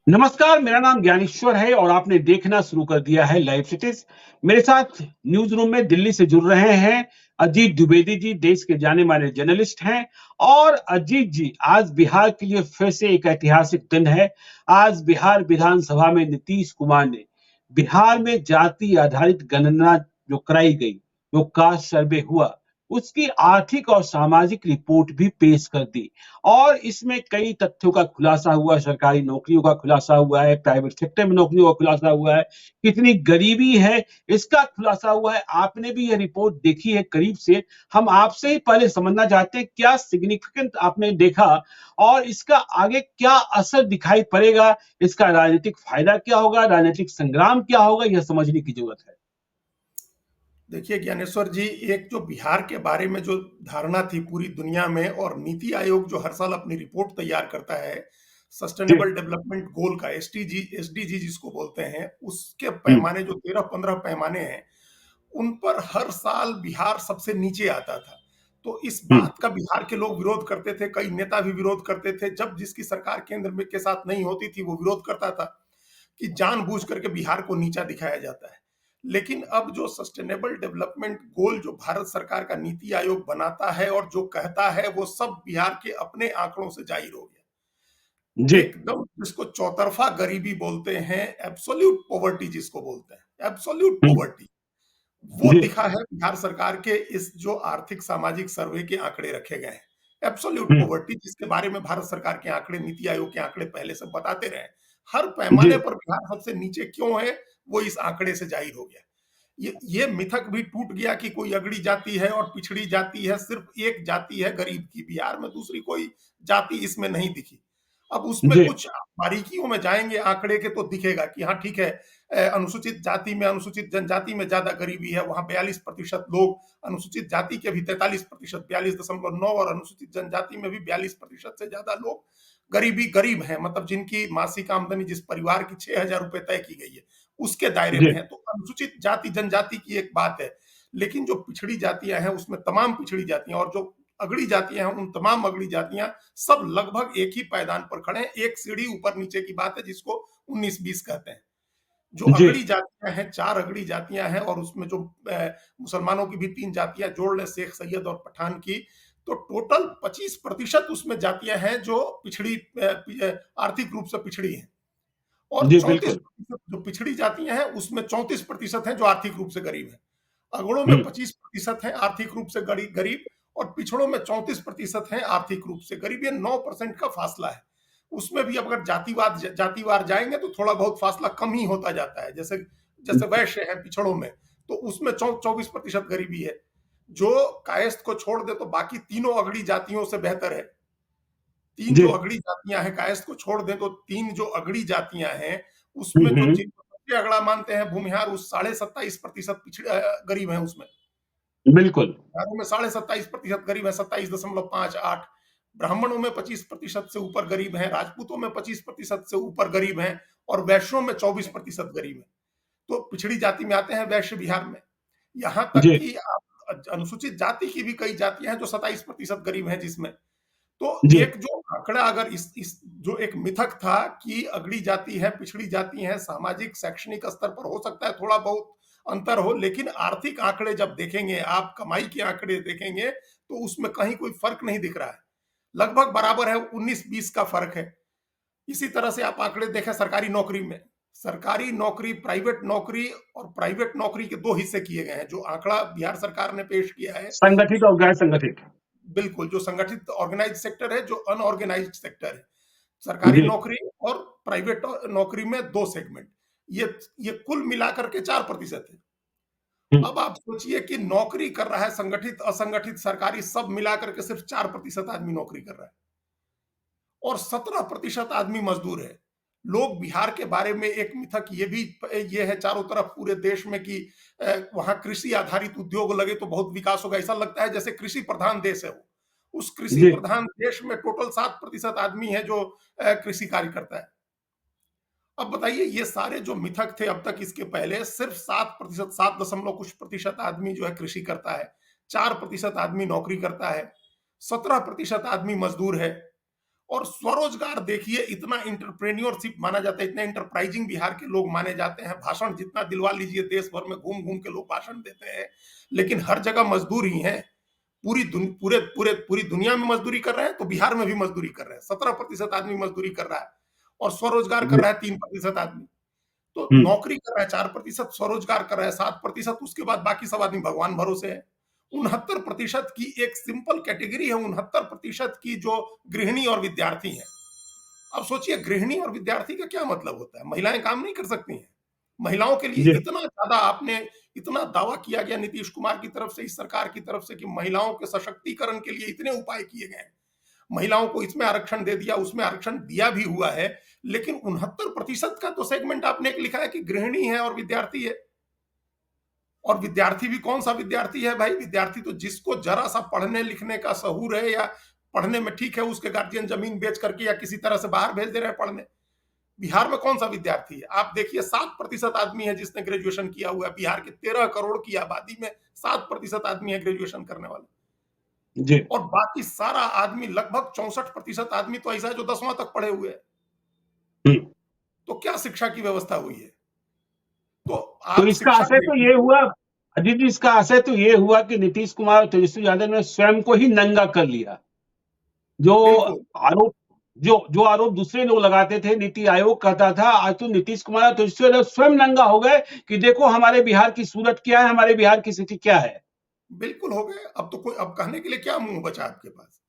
नमस्कार, मेरा नाम ज्ञानेश्वर है और आपने देखना शुरू कर दिया है लाइव सिटीज। मेरे साथ न्यूज रूम में दिल्ली से जुड़ रहे हैं अजीत द्विवेदी जी, देश के जाने माने जर्नलिस्ट हैं। और अजीत जी, आज बिहार के लिए फिर से एक ऐतिहासिक दिन है। आज बिहार विधानसभा में नीतीश कुमार ने बिहार में जाति आधारित गणना जो कराई गई, जो कास्ट सर्वे हुआ, उसकी आर्थिक और सामाजिक रिपोर्ट भी पेश कर दी। और इसमें कई तथ्यों का खुलासा हुआ, सरकारी नौकरियों का खुलासा हुआ है, प्राइवेट सेक्टर में नौकरियों का खुलासा हुआ है, कितनी गरीबी है इसका खुलासा हुआ है। आपने भी ये रिपोर्ट देखी है करीब से। हम आपसे ही पहले समझना चाहते हैं क्या सिग्निफिकेंट आपने देखा और इसका आगे क्या असर दिखाई पड़ेगा, इसका राजनीतिक फायदा क्या होगा, राजनीतिक संग्राम क्या होगा, यह समझने की जरूरत है। देखिए ज्ञानेश्वर जी, एक जो बिहार के बारे में जो धारणा थी पूरी दुनिया में, और नीति आयोग जो हर साल अपनी रिपोर्ट तैयार करता है जी। सस्टेनेबल डेवलपमेंट गोल का, एसडीजी जिसको बोलते हैं, उसके हम्म। पैमाने जो 13-15 पैमाने हैं, उन पर हर साल बिहार सबसे नीचे आता था। तो इस हम्म। बात का बिहार के लोग विरोध करते थे, कई नेता भी विरोध करते थे। जब जिसकी सरकार केंद्र में के साथ नहीं होती थी वो विरोध करता था कि जानबूझ करके बिहार को नीचा दिखाया जाता है। लेकिन अब जो सस्टेनेबल डेवलपमेंट गोल जो भारत सरकार का नीति आयोग बनाता है और जो कहता है, वो सब बिहार के अपने आंकड़ों से जाहिर हो गया। जी। एकदम जिसको चौतरफा गरीबी बोलते हैं, एब्सोल्यूट पॉवर्टी जिसको बोलते हैं, एब्सोल्यूट हम्म। पॉवर्टी, वो जी। दिखा है बिहार सरकार के इस जो आर्थिक सामाजिक सर्वे के आंकड़े रखे गए हैं। एब्सोल्यूट हम्म। पॉवर्टी, जिसके बारे में भारत सरकार के आंकड़े, नीति आयोग के आंकड़े पहले से बताते रहे। हर जी। पैमाने पर बिहार सबसे नीचे क्यों है, वो इस आंकड़े से जाहिर हो गया। ये मिथक भी टूट गया कि कोई अगड़ी जाति है और पिछड़ी जाति है। सिर्फ एक जाति है गरीब की, बिहार में दूसरी कोई जाति इसमें नहीं दिखी। अब उसमें जी। कुछ बारीकियों में जाएंगे आंकड़े के तो दिखेगा कि हाँ ठीक है, अनुसूचित जाति में, अनुसूचित जनजाति में ज्यादा गरीबी है, वहां 42% लोग, अनुसूचित जाति के भी 43%, 42.9, और अनुसूचित जनजाति में भी 42% से ज्यादा लोग गरीब हैं, मतलब जिनकी मासिक आमदनी जिस परिवार की 6,000 रुपए तय की गई है उसके दायरे जी। में है। तो अनुसूचित जाति जनजाति की एक बात है, लेकिन जो पिछड़ी जातियां हैं उसमें तमाम पिछड़ी जातियां और जो अगड़ी जातियां हैं, उन तमाम अगड़ी जातियां सब लगभग एक ही पायदान पर खड़े हैं। एक सीढ़ी ऊपर नीचे की बात है, जिसको 19-20 कहते हैं। जो जी। अगड़ी जातियां हैं, 4 अगड़ी जातियां हैं, और उसमें जो मुसलमानों की भी 3 जातियां जोड़ लें, शेख, सैयद और पठान की, तो टोटल 25% उसमें जातियां हैं जो पिछड़ी, आर्थिक रूप से पिछड़ी हैं। और जी। बिल्कुल। 34% जो पिछड़ी जातियां हैं उसमें 34% हैं जो आर्थिक रूप से गरीब हैं। अगड़ों में हम्म। 25% हैं आर्थिक रूप से गरीब, और पिछड़ों में 34% हैं आर्थिक रूप से गरीब। ये 9% का फासला है। उसमें भी अगर जातिवार जाएंगे तो थोड़ा बहुत फासला कम ही होता जाता है। जैसे जैसे वैश्य है पिछड़ों में, तो उसमें 24% गरीबी है। जो कायस्थ को छोड़ दे तो बाकी तीनों अगड़ी जातियों से बेहतर है। 3 जी। जो अगड़ी जातियां हैं, कायस्थ को छोड़ दें तो 3 जो अगड़ी जातियां हैं, उसमें जो जिनको सबसे अगड़ा मानते हैं भूमिहार, उस 27.5% गरीब हैं उसमें। बिल्कुल। बिहारियों में 27.5% गरीब है, 27.58। ब्राह्मणों में 25% से ऊपर गरीब हैं, राजपूतों में 25% से ऊपर गरीब हैं, और वैश्यों में 24% गरीब हैं। तो पिछड़ी जाति में आते हैं वैश्य बिहार में। यहाँ तक जी। कि आप अनुसूचित जाति की भी कई जातियां हैं जो 27% गरीब हैं जिसमें। तो जी। एक जो आंकड़ा, अगर इस जो एक मिथक था कि अगड़ी जाति है, पिछड़ी जाति है, सामाजिक शैक्षणिक स्तर पर हो सकता है थोड़ा बहुत अंतर हो, लेकिन आर्थिक आंकड़े जब देखेंगे आप, कमाई के आंकड़े देखेंगे, तो उसमें कहीं कोई फर्क नहीं दिख रहा है। लगभग बराबर है, 19-20 का फर्क है। इसी तरह से आप आंकड़े देखें सरकारी नौकरी में। सरकारी नौकरी, प्राइवेट नौकरी, और प्राइवेट नौकरी के 2 हिस्से किए गए हैं। जो आंकड़ा बिहार सरकार ने पेश किया है, संगठित और गैर संगठित। बिल्कुल, जो संगठित ऑर्गेनाइज्ड सेक्टर है, जो अनऑर्गेनाइज्ड सेक्टर है। सरकारी जी। नौकरी और प्राइवेट नौकरी में 2 सेगमेंट। ये कुल मिलाकर के 4% है। हम्म। अब आप सोचिए कि नौकरी कर रहा है, संगठित, असंगठित, सरकारी, सब मिलाकर के सिर्फ 4% आदमी नौकरी कर रहा है, और 17% आदमी मजदूर है। लोग बिहार के बारे में एक मिथक ये है चारों तरफ पूरे देश में कि वहां कृषि आधारित उद्योग लगे तो बहुत विकास होगा। ऐसा लगता है जैसे कृषि प्रधान देश है वो। उस कृषि जी। प्रधान देश में टोटल 7% आदमी है जो कृषि कार्य करता है। अब बताइए, ये सारे जो मिथक थे अब तक, इसके पहले सिर्फ 7%, 7 दशमलव कुछ प्रतिशत आदमी जो है कृषि करता है, 4% आदमी नौकरी करता है, 17% आदमी मजदूर है, और स्वरोजगार देखिए, इतना एंटरप्रेन्योरशिप माना जाता है, इतने एंटरप्राइजिंग बिहार के लोग माने जाते हैं, भाषण जितना दिलवा लीजिए, देश भर में घूम घूम के लोग भाषण देते हैं, लेकिन हर जगह मजदूर ही हैं। पूरी दुनिया में मजदूरी कर रहे हैं, तो बिहार में भी मजदूरी कर रहे हैं। 17% आदमी मजदूरी कर रहा है और स्वरोजगार कर जी। रहा है 3% आदमी। तो हम्म। नौकरी कर रहा है 4%, स्वरोजगार कर रहा है 7%, उसके बाद बाकी सब आदमी भगवान भरोसे है। 69% की एक सिंपल कैटेगरी है, 69% की जो गृहिणी और विद्यार्थी है। अब सोचिए, गृहिणी और विद्यार्थी का क्या मतलब होता है? महिलाएं काम नहीं कर सकती हैं? महिलाओं के लिए जी। इतना ज्यादा आपने, इतना दावा किया गया नीतीश कुमार की तरफ से, इस सरकार की तरफ से, कि महिलाओं के सशक्तिकरण के लिए इतने उपाय किए गए हैं, महिलाओं को इसमें आरक्षण दे दिया, उसमें आरक्षण दिया भी हुआ है, लेकिन 69% का तो सेगमेंट आपने एक लिखा है कि गृहिणी है और विद्यार्थी है। और विद्यार्थी भी कौन सा विद्यार्थी है भाई? विद्यार्थी तो जिसको जरा सा पढ़ने लिखने का सहूर है, या पढ़ने में ठीक है, उसके गार्जियन जमीन बेच करके या किसी तरह से बाहर भेज दे रहे हैं पढ़ने। बिहार में कौन सा विद्यार्थी है? आप देखिए, 7% आदमी है जिसने ग्रेजुएशन किया हुआ है। बिहार के 13 करोड़ की आबादी में 7% आदमी है ग्रेजुएशन करने वाले। जी। और बाकी सारा आदमी, लगभग 64% आदमी तो ऐसा है जो 10वां तक पढ़े हुए हैं। हम्म। तो क्या शिक्षा की व्यवस्था हुई है? तो तो आप इसका शिक्षा असर तो देखिए। ये हुआ, अजीत जी, इसका असर तो ये हुआ कि नीतीश कुमार और तेजस्वी यादव ने स्वयं को ही नंगा कर लिया। जो बिल्कुल। आरोप जो जो आरोप दूसरे लोग लगाते थे, नीति आयोग कहता था, आज तो नीतीश कुमार और तेजस्वी यादव स्वयं नंगा हो गए कि देखो हमारे बिहार की सूरत क्या है, हमारे बिहार की स्थिति क्या है। बिल्कुल हो गए। अब तो कोई, अब कहने के लिए क्या मुंह बचा आपके पास?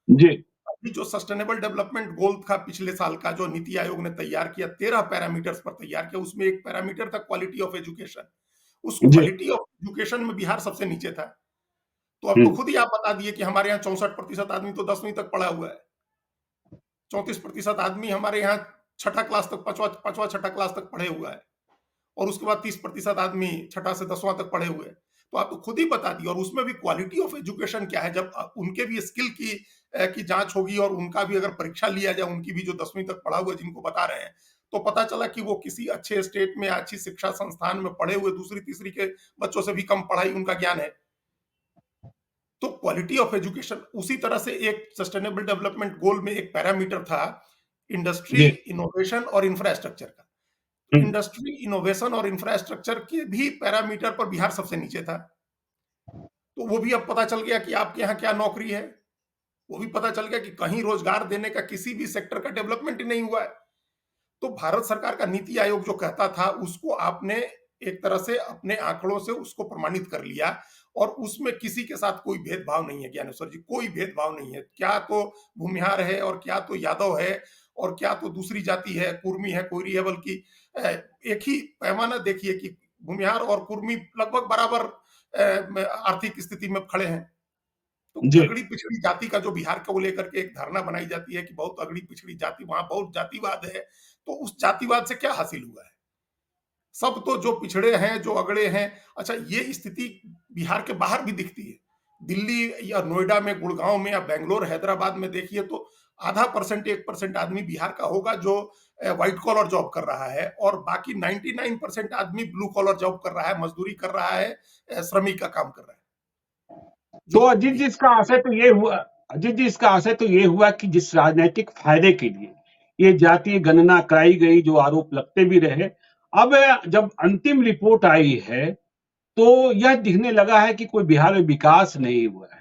जी। अभी जो सस्टेनेबल डेवलपमेंट गोल था पिछले साल का, जो नीति आयोग ने तैयार किया, 13 पैरामीटर्स पर तैयार किया, उसमें एक पैरामीटर था क्वालिटी ऑफ एजुकेशन। उस जी। क्वालिटी ऑफ एजुकेशन में बिहार सबसे नीचे था। तो अब तो हम्म। खुद ही आप बता दिए कि हमारे यहाँ 64% आदमी तो 10वीं तक पढ़ा हुआ है। 34% आदमी हमारे यहाँ छठा क्लास तक, पांचवा छठा क्लास तक पढ़े हुआ है। और उसके बाद 30% आदमी छठा से 10वां तक पढ़े हुए हैं। तो आपको खुद ही बता दिया। और उसमें भी क्वालिटी ऑफ एजुकेशन क्या है, जब उनके भी स्किल की जांच होगी, और उनका भी अगर परीक्षा लिया जाए, उनकी भी जो 10वीं तक पढ़ा हुआ जिनको बता रहे हैं, तो पता चला कि वो किसी अच्छे स्टेट में, अच्छी शिक्षा संस्थान में पढ़े हुए दूसरी तीसरी के बच्चों से भी कम पढ़ाई उनका ज्ञान है। तो क्वालिटी ऑफ एजुकेशन, उसी तरह से एक सस्टेनेबल डेवलपमेंट गोल में एक पैरामीटर था इंडस्ट्री, जी। इनोवेशन और इंफ्रास्ट्रक्चर का। हम्म। इंडस्ट्री, इनोवेशन और इंफ्रास्ट्रक्चर के भी पैरामीटर पर बिहार सबसे नीचे था। तो वो भी अब पता चल गया कि आपके यहाँ क्या नौकरी है। वो भी पता चल गया कि कहीं रोजगार देने का किसी भी सेक्टर का डेवलपमेंट ही नहीं हुआ है। तो भारत सरकार का नीति आयोग जो कहता था, उसको आपने एक तरह से अपने आंकड़ों से उसको प्रमाणित कर लिया। और उसमें किसी के साथ कोई भेदभाव नहीं है ज्ञानेश्वर जी, कोई भेदभाव नहीं है। क्या तो भूमिहार है, और क्या तो यादव है, और क्या तो दूसरी जाति है, कुर्मी है, कोयरी है, बल्कि एक ही पैमाना देखिए कि भूमिहार और कुर्मी लगभग बराबर आर्थिक स्थिति में खड़े हैं। तो जी। अगड़ी पिछड़ी जाति का जो बिहार को लेकर के एक धारणा बनाई जाती है कि बहुत अगड़ी पिछड़ी जाति, वहां बहुत जातिवाद है, तो उस जातिवाद से क्या हासिल हुआ है? सब तो जो पिछड़े हैं, जो अगड़े हैं। अच्छा, ये स्थिति बिहार के बाहर भी दिखती है। दिल्ली या नोएडा में, गुड़गांव में, या बेंगलोर, हैदराबाद में देखिए, तो आधा परसेंट, 1% आदमी बिहार का होगा जो व्हाइट कॉलर जॉब कर रहा है, और बाकी 99% आदमी ब्लू कॉलर जॉब कर रहा है, मजदूरी कर रहा है, श्रमिक का काम कर रहा है। तो जो अजीत जी, इसका असर तो ये हुआ, अजीत जी, इसका असर तो ये हुआ कि जिस राजनीतिक फायदे के लिए ये जातीय गणना कराई गई, जो आरोप लगते भी रहे, अब जब अंतिम रिपोर्ट आई है तो यह दिखने लगा है कि कोई बिहार में विकास नहीं हुआ है।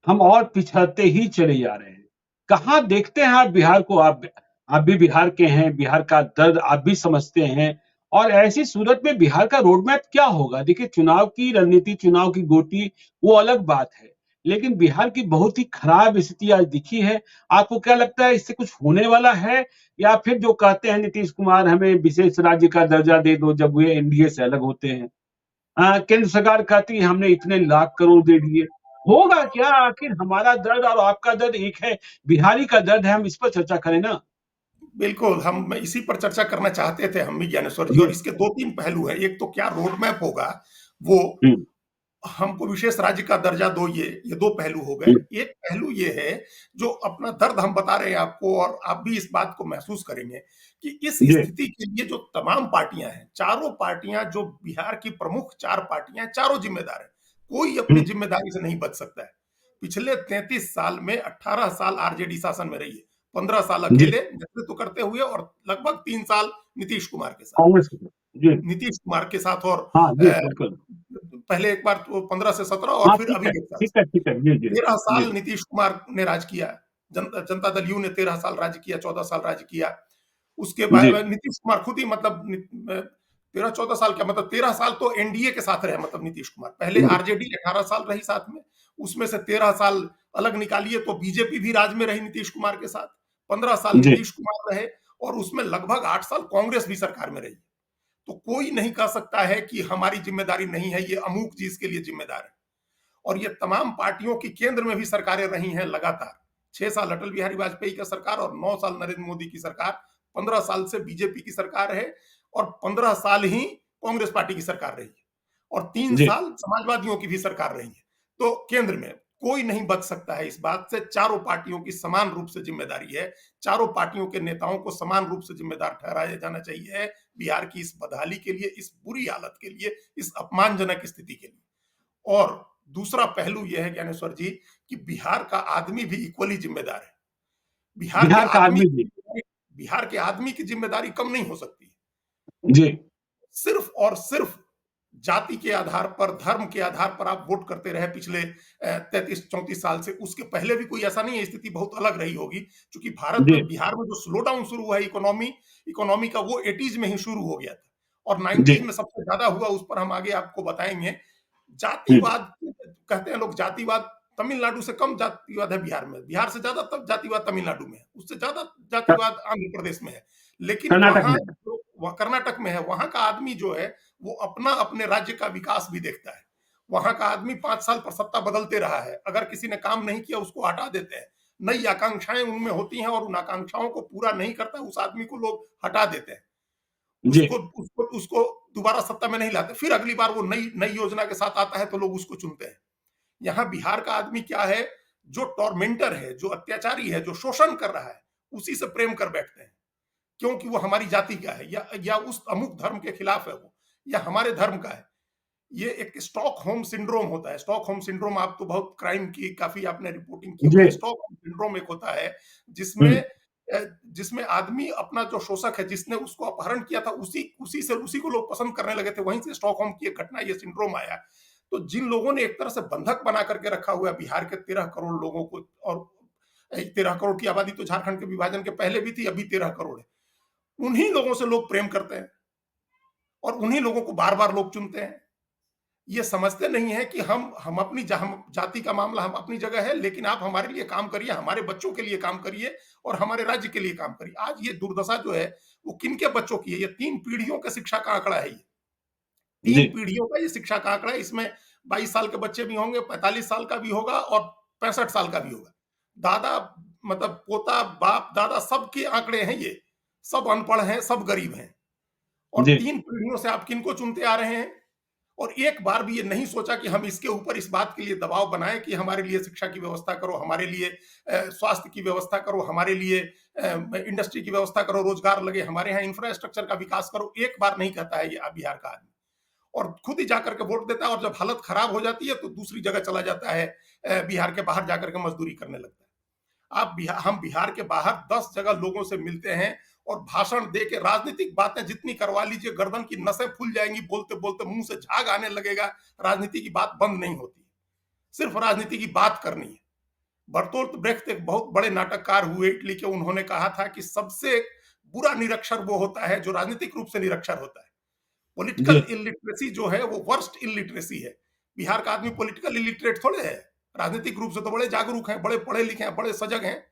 हम और पिछड़ते ही चले जा रहे हैं। कहाँ देखते हैं आप बिहार को? आप भी बिहार के हैं, बिहार का दर्द आप भी समझते हैं। और ऐसी सूरत में बिहार का रोड मैप क्या होगा? देखिए, चुनाव की रणनीति, चुनाव की गोटी, वो अलग बात है, लेकिन बिहार की बहुत ही खराब स्थिति आज दिखी है। आपको क्या लगता है, इससे कुछ होने वाला है, या फिर जो कहते हैं नीतीश कुमार, हमें विशेष राज्य का दर्जा दे दो, जब वे एनडीए से अलग होते हैं? केंद्र सरकार कहती है हमने इतने लाख करोड़ दे दिए। होगा क्या? आखिर हमारा दर्द और आपका दर्द एक है, बिहारी का दर्द है, हम इस पर चर्चा करें ना। बिल्कुल, हम इसी पर चर्चा करना चाहते थे हम भी ज्ञानेश्वर जी। जी। और इसके 2-3 पहलू हैं। एक तो क्या रोड मैप होगा, वो हम्म। हमको विशेष राज्य का दर्जा दो, ये 2 पहलू हो गए। हम्म। एक पहलू ये है, जो अपना दर्द हम बता रहे हैं आपको, और आप भी इस बात को महसूस करेंगे कि इस जी। स्थिति के लिए जो तमाम पार्टियां हैं, चारों पार्टियां, जो बिहार की प्रमुख 4 पार्टियां हैं, चारों जिम्मेदार हैं। कोई अपनी हम्म। जिम्मेदारी से नहीं बच सकता है। पिछले 33 साल में 18 साल आरजेडी शासन में रही है। 15 साल जी अकेले नेतृत्व करते हुए और लगभग 3 साल नीतीश कुमार के साथ। कांग्रेस के। जी नीतीश कुमार के साथ और हाँ जी बिल्कुल। पहले एक बार तो 15 से 17 और हाँ फिर ठीक अभी है 1 साल। ठीक है ठीक है। जी जी 13 जी साल नीतीश कुमार ने राज किया। जनता दल यू ने 13 साल राज किया, 14 साल राज किया। उसके जी बाद नीतीश कुमार खुद ही मतलब 13-14 साल क्या मतलब 13 साल तो एनडीए के साथ रहे मतलब नीतीश कुमार। पहले जी आरजेडी 18 साल रही साथ में, उसमें से 13 साल अलग निकालिए तो बीजेपी भी राज में रही नीतीश कुमार के साथ। 15 साल जी नीतीश कुमार रहे और उसमें लगभग 8 साल कांग्रेस भी सरकार में रही। तो कोई नहीं कह सकता है कि हमारी जिम्मेदारी नहीं है, ये अमूक चीज के लिए जिम्मेदार है। और ये तमाम पार्टियों की केंद्र में भी सरकारें रही हैं लगातार। 6 साल अटल बिहारी वाजपेयी का सरकार और 9 साल नरेंद्र मोदी की सरकार, 15 साल से बीजेपी की सरकार है और 15 साल ही कांग्रेस पार्टी की सरकार रही है और 3 जी साल समाजवादियों की भी सरकार रही है। तो केंद्र में कोई नहीं बच सकता है इस बात से। चारों पार्टियों की समान रूप से जिम्मेदारी है। चारों पार्टियों के नेताओं को समान रूप से जिम्मेदार ठहराया जाना चाहिए बिहार की इस बदहाली के लिए, इस बुरी हालत के लिए, इस अपमानजनक स्थिति के लिए। और दूसरा पहलू यह है ज्ञानेश्वर जी कि बिहार का आदमी भी इक्वली जिम्मेदार है। बिहार के बिहार का आदमी आदमी जी। बिहार के आदमी की जिम्मेदारी कम नहीं हो सकती। जी सिर्फ और सिर्फ जाति के आधार पर, धर्म के आधार पर आप वोट करते रहे पिछले 33-34 साल से। उसके पहले भी कोई ऐसा नहीं है, स्थिति बहुत अलग रही होगी क्योंकि भारत जी में बिहार में जो स्लो डाउन शुरू हुआ है इकोनॉमी का, वो 80s में ही शुरू हो गया था और जी 90s में सबसे ज्यादा हुआ। उस पर हम आगे आपको बताएंगे। हम्म, जातिवाद कहते हैं लोग, जातिवाद तमिलनाडु से कम जातिवाद है बिहार में, बिहार से ज्यादा तब जातिवाद तमिलनाडु में है, उससे ज्यादा क- जातिवाद आंध्र प्रदेश में है। लेकिन कर्नाटक वहां में। कर्नाटक में है, वहां का आदमी जो है वो अपना अपने राज्य का विकास भी देखता है। वहां का आदमी 5 साल पर सत्ता बदलते रहा है, अगर किसी ने काम नहीं किया उसको हटा देते हैं। नई आकांक्षाएं उनमें होती हैं और उन आकांक्षाओं को पूरा नहीं करता उस आदमी को लोग हटा देते हैं। जी उसको उसको उसको दोबारा सत्ता में नहीं लाते, फिर अगली बार वो नई नई योजना के साथ आता है तो लोग उसको चुनते हैं। यहाँ बिहार का आदमी क्या है, जो टॉर्मेंटर है, जो अत्याचारी है, जो शोषण कर रहा है, उसी से प्रेम कर बैठते हैं क्योंकि वो हमारी जाति का है या उस अमुक धर्म के खिलाफ है वो, या हमारे धर्म का है। ये एक स्टॉकहोम सिंड्रोम होता है। स्टॉकहोम सिंड्रोम आप तो बहुत क्राइम की काफी आपने रिपोर्टिंग की जी होगी। स्टॉकहोम सिंड्रोम एक होता है जिसमें जिसमें आदमी अपना जो शोषक है, जिसने उसको अपहरण किया था, उसी को लोग पसंद करने लगे थे। वहीं से स्टॉकहोम की एक घटना, ये सिंड्रोम आया। तो जिन लोगों ने एक तरह से बंधक बना करके रखा हुआ है बिहार के 13 करोड़ लोगों को, और 13 करोड़ की आबादी तो झारखंड के विभाजन के पहले भी थी, अभी 13 करोड़ है, उन्हीं लोगों से लोग प्रेम करते हैं और उन्हीं लोगों को बार बार लोग चुनते हैं। ये समझते नहीं है कि हम अपनी जाति का मामला हम अपनी जगह है, लेकिन आप हमारे लिए काम करिए, हमारे बच्चों के लिए काम करिए और हमारे राज्य के लिए काम करिए। आज ये दुर्दशा जो है वो किनके बच्चों की है? ये 3 पीढ़ियों का शिक्षा का आंकड़ा है। ये जी 3 पीढ़ियों का ये शिक्षा का आंकड़ा है। इसमें 22 साल के बच्चे भी होंगे, 45 साल का भी होगा और 65 साल का भी होगा। दादा मतलब पोता, बाप दादा, सबके आंकड़े हैं ये। सब अनपढ़ हैं, सब गरीब हैं और जी 3 पीढ़ियों से आप किनको चुनते आ रहे हैं? और एक बार भी ये नहीं सोचा कि हम इसके ऊपर इस बात के लिए दबाव बनाएं कि हमारे लिए शिक्षा की व्यवस्था करो, हमारे लिए स्वास्थ्य की व्यवस्था करो, हमारे लिए इंडस्ट्री की व्यवस्था करो, रोजगार लगे, हमारे यहाँ इंफ्रास्ट्रक्चर का विकास करो। एक बार नहीं कहता है ये बिहार का आदमी, और खुद ही जाकर के वोट देता है और जब हालत खराब हो जाती है तो दूसरी जगह चला जाता है, बिहार के बाहर जाकर के मजदूरी करने लगता है। हम बिहार के बाहर 10 जगह लोगों से मिलते हैं और भाषण दे के राजनीतिक बातें जितनी करवा लीजिए, गर्दन की नसें फूल जाएंगी, बोलते बोलते मुंह से झाग आने लगेगा। राजनीति की बात बंद नहीं होती, सिर्फ राजनीति की बात करनी है। बर्तोल्ट ब्रेख्त एक बहुत बड़े नाटककार हुए इटली के, उन्होंने कहा था कि सबसे बुरा निरक्षर वो होता है जो राजनीतिक रूप से निरक्षर होता है। जी पॉलिटिकल इलिटरेसी जो है वो वर्स्ट इलिटरेसी है। बिहार का आदमी पॉलिटिकल इलिटरेट थोड़े है, राजनीतिक रूप से तो बड़े जागरूक हैं, बड़े पढ़े लिखे हैं, बड़े सजग हैं।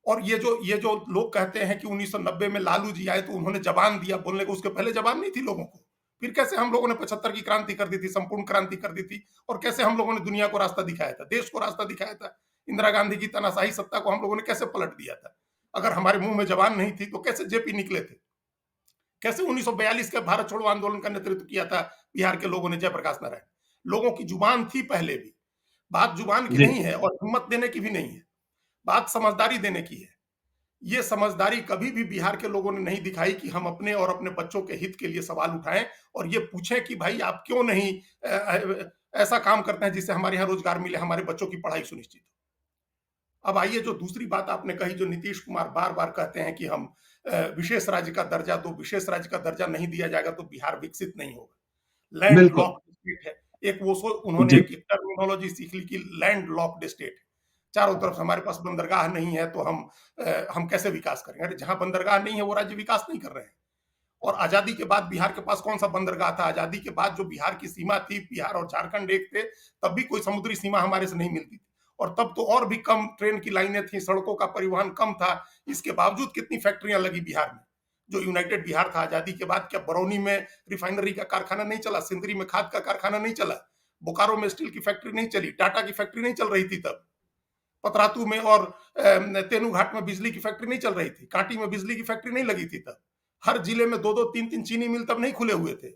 और ये जो लोग कहते हैं कि 1990 में लालू जी आए तो उन्होंने जबान दिया बोलने को, उसके पहले जबान नहीं थी लोगों को। फिर कैसे हम लोगों ने 75 की क्रांति कर दी थी, संपूर्ण क्रांति कर दी थी, और कैसे हम लोगों ने दुनिया को रास्ता दिखाया था, देश को रास्ता दिखाया था। इंदिरा गांधी की तानाशाही सत्ता को हम लोगों ने कैसे पलट दिया था। अगर हमारे मुंह में जबान नहीं थी तो कैसे जेपी निकले थे? कैसे 1942 के भारत छोड़ो आंदोलन का नेतृत्व किया था बिहार के लोगों ने, जयप्रकाश नारायण। लोगों की जुबान थी पहले भी। बात जुबान की जी नहीं है और हिम्मत देने की भी नहीं है, बात समझदारी देने की है। ये समझदारी कभी भी बिहार के लोगों ने नहीं दिखाई कि हम अपने और अपने बच्चों के हित के लिए सवाल उठाएं और ये पूछें कि भाई आप क्यों नहीं ऐसा काम करते हैं जिससे हमारे यहाँ रोजगार मिले, हमारे बच्चों की पढ़ाई सुनिश्चित हो। अब आइए जो दूसरी बात आपने कही, जो नीतीश कुमार बार-बार कहते हैं कि हम विशेष राज्य का दर्जा दो, विशेष राज्य का दर्जा नहीं दिया जाएगा तो बिहार विकसित नहीं होगा। लैंड बिल्कुल। लॉक्ड स्टेट है। एक वो उन्होंने जी। एक टर्मिनोलॉजी सीख ली कि लैंड लॉक्ड स्टेट है। चारों तरफ से हमारे पास बंदरगाह नहीं है तो हम कैसे विकास करेंगे? अरे जहाँ बंदरगाह नहीं है वो राज्य विकास नहीं कर रहे हैं। और आजादी के बाद बिहार के पास कौन सा बंदरगाह था? आजादी के बाद जो बिहार की सीमा थी, बिहार और झारखंड एक थे, तब भी कोई समुद्री सीमा हमारे से नहीं मिलती थी। और तब तो और भी कम ट्रेन की लाइनें थी, सड़कों का परिवहन कम था। इसके बावजूद कितनी फैक्ट्रियां लगी बिहार में। जो यूनाइटेड बिहार था आजादी के बाद, क्या बरौनी में रिफाइनरी का कारखाना नहीं चला? सिंदरी में खाद का कारखाना नहीं चला? बोकारो में स्टील की फैक्ट्री नहीं चली? टाटा की फैक्ट्री नहीं चल रही थी तब? पतरातू में और तेनूघाट में बिजली की फैक्ट्री नहीं चल रही थी? कांटी में बिजली की फैक्ट्री नहीं लगी थी तब? हर जिले में 2-2 3-3 चीनी मिल तब नहीं खुले हुए थे। जी,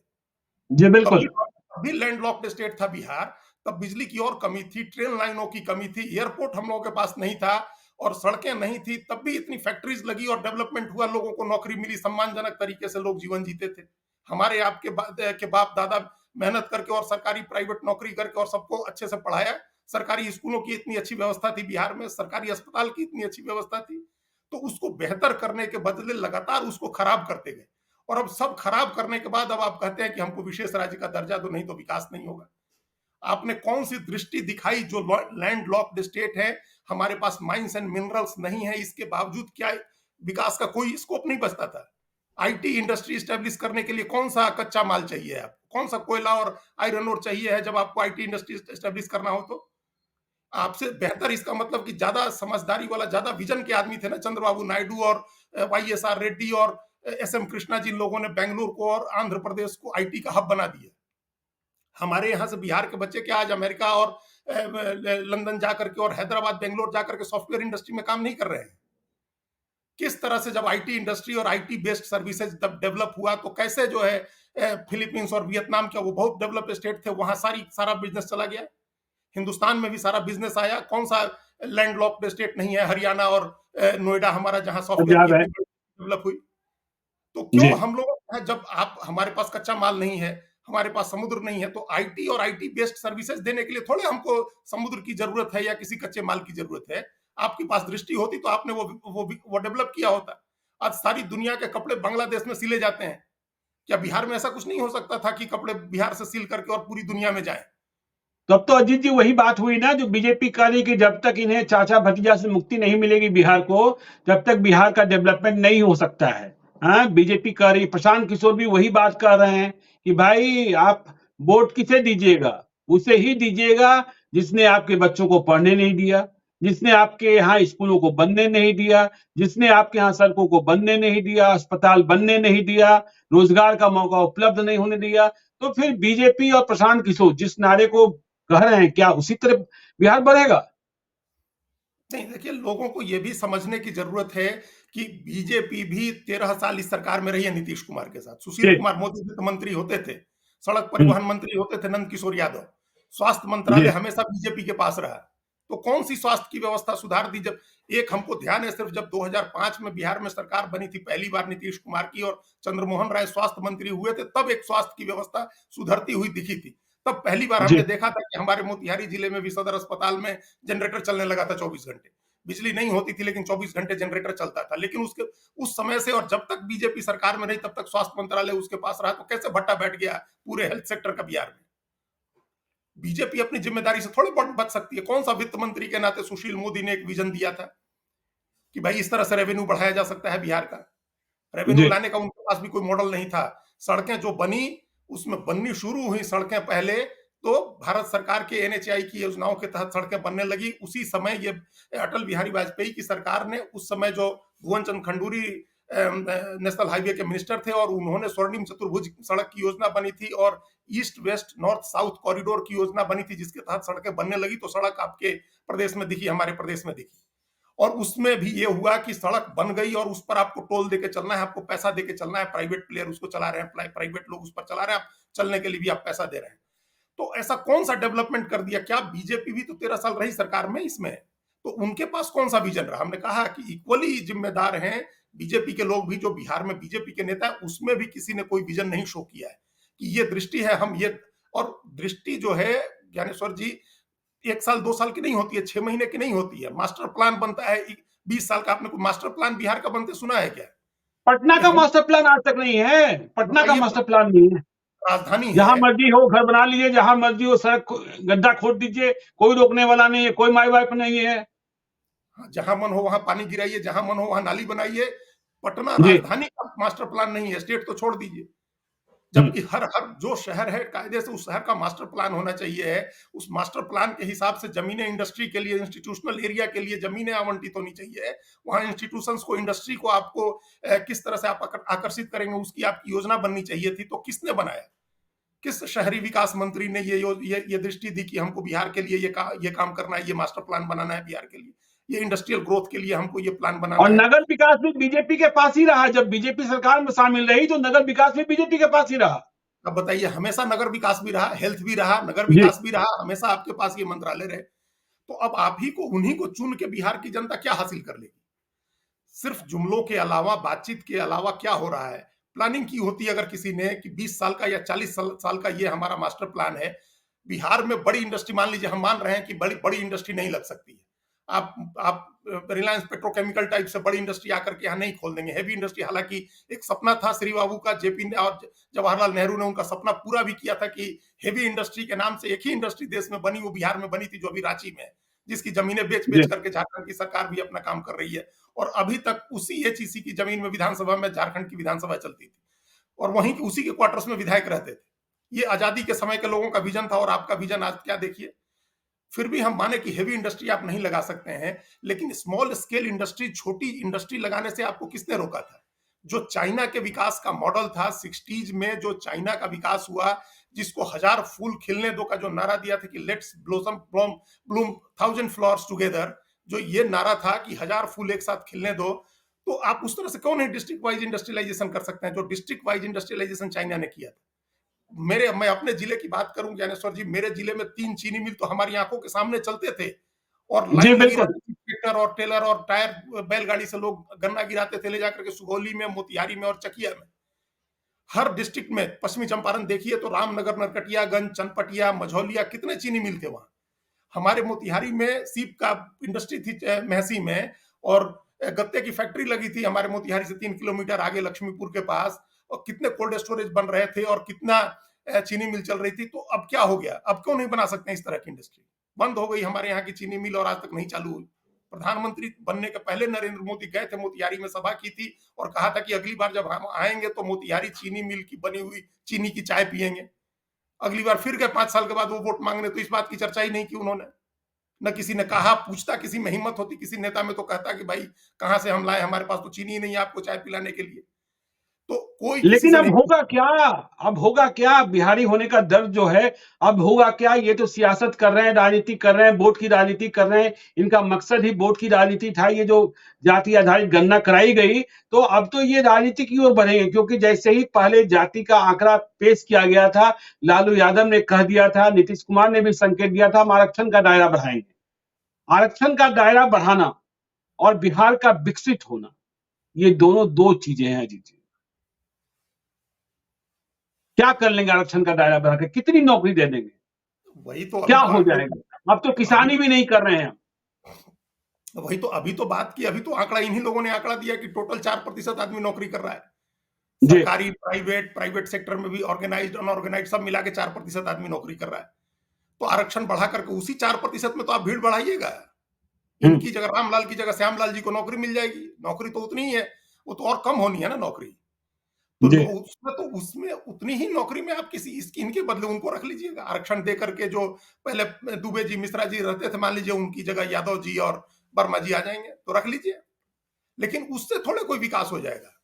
तब भी बिल्कुल। तब भी लैंडलॉक्ड स्टेट था बिहार। तब बिजली की और कमी थी, ट्रेन लाइनों की कमी थी, एयरपोर्ट हम लोगों के पास नहीं था और सड़कें नहीं थी। तब भी इतनी फैक्ट्रीज लगी और डेवलपमेंट हुआ, लोगों को नौकरी मिली, सम्मानजनक तरीके से लोग जीवन जीते थे। हमारे आपके के बाप दादा मेहनत करके और सरकारी प्राइवेट नौकरी करके और सबको अच्छे से पढ़ाया। सरकारी स्कूलों की इतनी अच्छी व्यवस्था थी बिहार में, सरकारी अस्पताल की इतनी अच्छी व्यवस्था थी। तो उसको बेहतर करने के बदले लगातार उसको खराब करते गए। और अब सब खराब करने के बाद अब आप कहते हैं कि हमको विशेष राज्य का दर्जा दो, नहीं तो विकास नहीं होगा। आपने कौन सी दृष्टि दिखाई? जो लैंड लॉक्ड स्टेट है, हमारे पास माइंस एंड मिनरल्स नहीं है, इसके बावजूद क्या विकास का कोई स्कोप नहीं बचता था? आईटी इंडस्ट्री स्टैब्लिश करने के लिए कौन सा कच्चा माल चाहिए आपको? कौन सा कोयला और आयरन ओर चाहिए है जब आपको आईटी इंडस्ट्री स्टैब्लिश करना हो? तो आपसे बेहतर, इसका मतलब कि ज्यादा समझदारी वाला, ज्यादा विजन के आदमी थे ना चंद्रबाबू नायडू और वाईएसआर रेड्डी और एसएम कृष्णा, जिन लोगों ने बेंगलुरु को और आंध्र प्रदेश को आईटी का हब बना दिया। हमारे यहाँ से बिहार के बच्चे क्या आज अमेरिका और लंदन जाकर के और हैदराबाद बेंगलोर जाकर के सॉफ्टवेयर इंडस्ट्री में काम नहीं कर रहे हैं? किस तरह से जब आईटी इंडस्ट्री और आईटी बेस्ड सर्विसेज जब डेवलप हुआ तो कैसे जो है फिलीपींस और वियतनाम, क्या वो बहुत डेवलप स्टेट थे, वहां सारा बिजनेस चला गया। हिंदुस्तान में भी सारा बिजनेस आया। कौन सा लैंडलॉक्ड स्टेट नहीं है? हरियाणा और नोएडा हमारा, जहां सॉफ्टवेयर की पंजाब है। इतनी डेवलप हुई। तो जी। क्यों हम लोग, जब आप हमारे पास कच्चा माल नहीं है, हमारे पास समुद्र नहीं है, तो आईटी और आईटी बेस्ड सर्विसेज देने के लिए थोड़े हमको समुद्र की जरूरत है या किसी कच्चे माल की जरूरत है। आपके पास दृष्टि होती तो आपने वो डेवलप किया होता। आज सारी दुनिया के कपड़े बांग्लादेश में सिले जाते हैं। क्या बिहार में ऐसा कुछ नहीं हो सकता था कि कपड़े बिहार से सिल करके और पूरी दुनिया में जाए? तब तो अजीत जी वही बात हुई ना जो बीजेपी कह रही कि जब तक इन्हें चाचा भतीजा से मुक्ति नहीं मिलेगी बिहार को, तब तक बिहार का डेवलपमेंट नहीं हो सकता है। हाँ, बीजेपी कह रही, प्रशांत किशोर भी वही बात कर रहे हैं कि भाई आप वोट किसे दीजिएगा? उसे ही दीजिएगा जिसने आपके बच्चों को पढ़ने नहीं दिया, जिसने आपके यहाँ स्कूलों को बनने नहीं दिया, जिसने आपके यहाँ सड़कों को बनने नहीं दिया, अस्पताल बनने नहीं दिया, रोजगार का मौका उपलब्ध नहीं होने दिया। तो फिर बीजेपी और प्रशांत किशोर जिस नारे को कह रहे हैं, क्या उसी तरह बिहार बढ़ेगा? नहीं, देखिए, लोगों को यह भी समझने की जरूरत है कि बीजेपी भी 13 साल इस सरकार में रही है नीतीश कुमार के साथ। सुशील जी। कुमार मोदी वित्त मंत्री होते थे, सड़क हम्म। परिवहन मंत्री होते थे नंद किशोर यादव, स्वास्थ्य जी। मंत्रालय हमेशा बीजेपी के पास रहा। तो कौन सी स्वास्थ्य की व्यवस्था सुधार दी? जब एक हमको ध्यान है, सिर्फ जब 2005 में बिहार में सरकार बनी थी पहली बार नीतीश कुमार की और चंद्रमोहन राय स्वास्थ्य मंत्री हुए थे, तब एक स्वास्थ्य की व्यवस्था सुधरती हुई दिखी थी। तब पहली बार जी। हमने देखा था कि हमारे मोतिहारी जिले में भी सदर अस्पताल में जनरेटर चलने लगा था 24 घंटे। बिजली नहीं होती थी लेकिन 24 घंटे जनरेटर चलता था। लेकिन उसके उस समय से और जब तक बीजेपी सरकार में रही तब तक स्वास्थ्य मंत्रालय उसके पास रहा। तो कैसे भट्टा बैठ गया पूरे हेल्थ सेक्टर का बिहार में? बीजेपी अपनी जिम्मेदारी से थोड़ी बच सकती है। कौन सा वित्त मंत्री के नाते सुशील मोदी ने एक विजन दिया था कि भाई इस तरह से रेवेन्यू बढ़ाया जा सकता है बिहार का? रेवेन्यू जी। लाने का उनके पास भी कोई मॉडल नहीं था। सड़कें जो बनी, उसमें बननी शुरू हुई सड़कें पहले तो भारत सरकार के एनएचएआई की योजनाओं के तहत सड़कें बनने लगी। उसी समय ये अटल बिहारी वाजपेयी की सरकार ने, उस समय जो भुवन चंद खंडूरी नेशनल हाईवे के मिनिस्टर थे, और उन्होंने स्वर्णिम चतुर्भुज सड़क की योजना बनी थी और east west north south corridor की योजना बनी थी, जिसके तहत सड़कें बनने लगी। तो सड़क आपके प्रदेश में दिखी, हमारे प्रदेश में दिखी। और उसमें भी ये हुआ कि सड़क बन गई और उस पर आपको टोल देके चलना है, आपको पैसा देके चलना है। प्राइवेट प्लेयर उसको चला रहे हैं, प्राइवेट लोग उस पर चला रहे हैं, आप चलने के लिए भी आप पैसा दे रहे हैं। तो ऐसा कौन सा डेवलपमेंट कर दिया? क्या बीजेपी भी तो 13 साल रही सरकार में इसमें, तो उनके पास कौन सा विजन रहा? हमने कहा कि इक्वली जिम्मेदार हैं बीजेपी के लोग भी। जो बिहार में बीजेपी के नेता है उसमें भी किसी ने कोई विजन नहीं शो किया है कि ये दृष्टि है, हम ये। और दृष्टि जो है ज्ञानेश्वर जी, 1 साल 2 साल की नहीं होती है, 6 महीने की नहीं होती है। मास्टर प्लान बनता है 20 साल का। आपने कोई मास्टर प्लान बिहार का बनते सुना है क्या? पटना कि का हम मास्टर प्लान आज तक नहीं है, पटना का बताइए, मास्टर प्लान नहीं है। राजधानी जहां है। मर्जी हो घर बना लीजिए, जहां मर्जी हो सड़क गड्ढा खोद दीजिए, कोई रोकने वाला नहीं है, कोई माई बाप नहीं है। हाँ, जहां मन हो वहां पानी गिराइए, जहां मन हो वहां नाली बनाइए। पटना जी। राजधानी का मास्टर प्लान नहीं है, स्टेट तो छोड़ दीजिए। हम्म। जबकि हर हर जो शहर है कायदे से उस शहर का मास्टर प्लान होना चाहिए है। उस मास्टर प्लान के हिसाब से जमीनें इंडस्ट्री के लिए, इंस्टीट्यूशनल एरिया के लिए जमीनें आवंटित होनी चाहिए। वहां इंस्टीट्यूशंस को, इंडस्ट्री को आपको किस तरह से आप आकर्षित करेंगे, उसकी आपकी योजना बननी चाहिए थी। तो किसने बनाया? किस शहरी विकास मंत्री ने ये दृष्टि दी कि हमको बिहार के लिए ये काम करना है, ये मास्टर प्लान बनाना है बिहार के लिए, ये इंडस्ट्रियल ग्रोथ के लिए हमको ये प्लान बनाना और है? नगर विकास भी बीजेपी के पास ही रहा, जब बीजेपी सरकार में शामिल रही तो नगर विकास भी बीजेपी के पास ही रहा। अब बताइए, हमेशा नगर विकास भी रहा, हेल्थ भी रहा, नगर जी। विकास भी रहा, हमेशा आपके पास ये मंत्रालय रहे। तो अब आप ही को, उन्हीं को चुन के बिहार की जनता क्या हासिल कर लेगी? सिर्फ जुमलों के अलावा, बातचीत के अलावा क्या हो रहा है? प्लानिंग की होती है अगर किसी ने कि 20 साल का या 40 साल का ये हमारा मास्टर प्लान है। बिहार में बड़ी इंडस्ट्री, मान लीजिए हम मान रहे हैं कि बड़ी बड़ी इंडस्ट्री नहीं लग सकती है। आप रिलायंस पेट्रोकेमिकल टाइप से बड़ी इंडस्ट्री आकर के यहाँ नहीं खोल देंगे, हैवी इंडस्ट्री। हालांकि एक सपना था श्री बाबू का, जेपी ने और जवाहरलाल नेहरू ने उनका सपना पूरा भी किया था कि हेवी इंडस्ट्री के नाम से एक ही इंडस्ट्री देश में बनी, वो बिहार में बनी थी, जो अभी रांची में है, जिसकी जमीनें बेच जी। बेच करके झारखंड की सरकार भी अपना काम कर रही है। और अभी तक उसी एचईसी की जमीन में विधानसभा में झारखंड की विधानसभा चलती थी, और वहीं उसी के क्वार्टर्स में विधायक रहते थे। ये आजादी के समय के लोगों का विजन था, और आपका विजन आज क्या देखिए। फिर भी हम माने कि हेवी इंडस्ट्री आप नहीं लगा सकते हैं, लेकिन स्मॉल स्केल इंडस्ट्री, छोटी इंडस्ट्री लगाने से आपको किसने रोका था? जो चाइना के विकास का मॉडल था 60s में, जो चाइना का विकास हुआ, जिसको हजार फूल खिलने दो का जो नारा दिया था कि let's blossom Bloom Bloom thousand flowers together, जो ये नारा था कि हजार फूल एक साथ खिलने दो, तो आप उस तरह से क्यों नहीं डिस्ट्रिक्ट वाइज इंडस्ट्रियलाइजेशन कर सकते हैं, जो डिस्ट्रिक्ट वाइज इंडस्ट्रियलाइजेशन चाइना ने किया था? मैं अपने जिले की बात करूं ज्ञानेश्वर जी, मेरे जिले में 3 चीनी मिल तो हमारी आंखों के सामने चलते थे, और जी लाइन लगी बिल्कुल। रहती थी, ट्रैक्टर और टेलर और टायर बैलगाड़ी से लोग गन्ना गिराते थे ले जाकर के सुगौली में, मोतिहारी में और चकिया में। हर डिस्ट्रिक्ट में, पश्चिमी चंपारण देखिए तो रामनगर, नरकटियागंज, चनपटिया, मझौलिया, कितने चीनी मिल थे वहां। हमारे मोतिहारी में सीप का इंडस्ट्री थी महसी में, और गत्ते की फैक्ट्री लगी थी हमारे मोतिहारी से 3 किलोमीटर आगे लक्ष्मीपुर के पास, और कितने कोल्ड स्टोरेज बन रहे थे, और कितना चीनी मिल चल रही थी। तो अब क्या हो गया? अब क्यों नहीं बना सकते इस तरह की इंडस्ट्री? बंद हो गई हमारे यहाँ की चीनी मिल, और आज तक नहीं चालू हुई। प्रधानमंत्री बनने के पहले नरेंद्र मोदी गए थे मोतिहारी में, सभा की थी, और कहा था कि अगली बार जब हम आएंगे तो मोतिहारी चीनी मिल की बनी हुई चीनी की चाय पियेंगे। अगली बार फिर गए 5 साल के बाद वो वोट मांगने, तो इस बात की चर्चा ही नहीं की उन्होंने। न किसी ने कहा, पूछता किसी में हिम्मत होती किसी नेता में तो कहता कि भाई कहां से हम लाए, हमारे पास तो चीनी ही नहीं है आपको चाय पिलाने के लिए। तो कोई किसी लेकिन से अब नहीं होगा क्या? अब होगा क्या? बिहारी होने का दर्द जो है, अब होगा क्या? ये तो सियासत कर रहे हैं, राजनीति कर रहे हैं, वोट की राजनीति कर रहे हैं। इनका मकसद ही वोट की राजनीति था। ये जो जाति आधारित गणना कराई गई, तो अब तो ये राजनीति की ओर बढ़ेंगे, क्योंकि जैसे ही पहले जाति का आंकड़ा पेश किया गया था, लालू यादव ने कह दिया था, नीतीश कुमार ने भी संकेत दिया था, हम आरक्षण का दायरा बढ़ाएंगे। आरक्षण का दायरा बढ़ाना और बिहार का विकसित होना, ये दोनों दो चीजें हैं जी। क्या कर लेंगे आरक्षण का दायरा बढ़ा के? कितनी नौकरी दे देंगे? वही तो अभी क्या तो हो आंकड़े जाएगा? अब तो अभी किसानी भी नहीं कर रहे हैं। वही तो अभी तो बात की, अभी तो आंकड़ा इन्हीं लोगों ने आंकड़ा दिया कि टोटल 4% आदमी नौकरी कर रहा है। जी। सरकारी, प्राइवेट, प्राइवेट सेक्टर में भी, ऑर्गेनाइज्ड, अनऑर्गेनाइज्ड सब मिला के 4% आदमी नौकरी कर रहा है। तो आरक्षण बढ़ा करके उसी 4% में तो आप भीड़ बढ़ाइएगा। हम्म। इनकी जगह, रामलाल की जगह श्यामलाल जी को नौकरी मिल जाएगी। नौकरी तो उतनी ही है, वो तो और कम होनी है ना नौकरी। तो जी। उसमें उतनी ही नौकरी में आप किसी इसकी इनके बदले उनको रख लीजिएगा, आरक्षण दे करके। जो पहले दुबे जी, मिश्रा जी रहते थे, मान लीजिए उनकी जगह यादव जी और वर्मा जी आ जाएंगे, तो रख लीजिए। लेकिन उससे थोड़े कोई विकास हो जाएगा।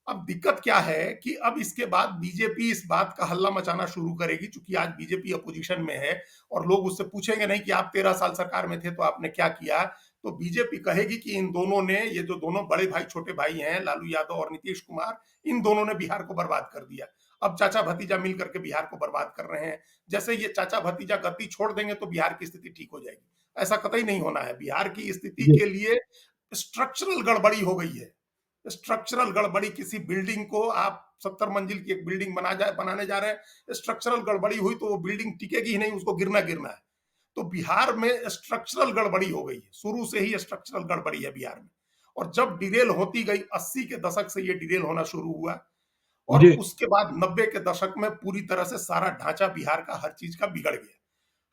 अब दिक्कत क्या है कि अब इसके बाद बीजेपी इस बात का हल्ला मचाना शुरू करेगी, चूंकि आज बीजेपी अपोजिशन में है, और लोग उससे पूछेंगे नहीं कि आप 13 साल सरकार में थे तो आपने क्या किया। तो बीजेपी कहेगी कि इन दोनों ने, ये जो दोनों बड़े भाई छोटे भाई हैं, लालू यादव और नीतीश कुमार, इन दोनों ने बिहार को बर्बाद कर दिया। अब चाचा भतीजा मिल करके बिहार को बर्बाद कर रहे हैं। जैसे ये चाचा भतीजा गति छोड़ देंगे तो बिहार की स्थिति ठीक हो जाएगी, ऐसा कतई नहीं होना है। बिहार की स्थिति जी। के लिए स्ट्रक्चरल गड़बड़ी हो गई है। स्ट्रक्चरल गड़बड़ी, किसी बिल्डिंग को आप 70 मंजिल की एक बिल्डिंग बनाने जा रहे हैं, स्ट्रक्चरल गड़बड़ी हुई तो वो बिल्डिंग टिकेगी ही नहीं, उसको गिरना गिरना है। तो बिहार में स्ट्रक्चरल गड़बड़ी हो गई है, शुरू से ही स्ट्रक्चरल गड़बड़ी है बिहार में। और जब डिरेल होती गई, 80 के दशक से ये डिरेल होना शुरू हुआ, और जी उसके बाद 90 के दशक में पूरी तरह से सारा ढांचा बिहार का हर चीज का बिगड़ गया।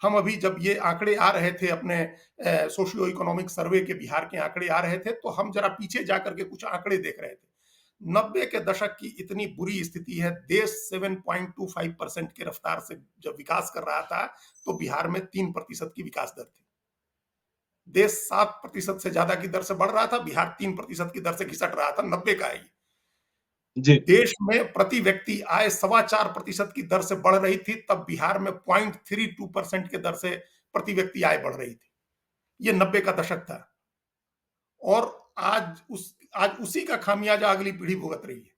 हम अभी जब ये आंकड़े आ रहे थे, अपने सोशियो इकोनॉमिक सर्वे के बिहार के आंकड़े आ रहे थे, तो हम जरा पीछे जाकर के कुछ आंकड़े देख रहे थे। 90 के दशक की इतनी बुरी स्थिति है, देश 7.25% की रफ्तार से जब विकास कर रहा था, तो बिहार में 3% की विकास दर थी। देश 7% से ज्यादा की दर से बढ़ रहा था, बिहार 3% की दर से घिसट रहा था। 90 का है। जी देश में प्रति व्यक्ति आय 4.25% की दर से बढ़ रही थी, तब बिहार में 0.32% के दर से प्रति व्यक्ति आय बढ़ रही थी। ये 90 का दशक था। और आज उसी का खामियाजा अगली पीढ़ी भुगत रही है।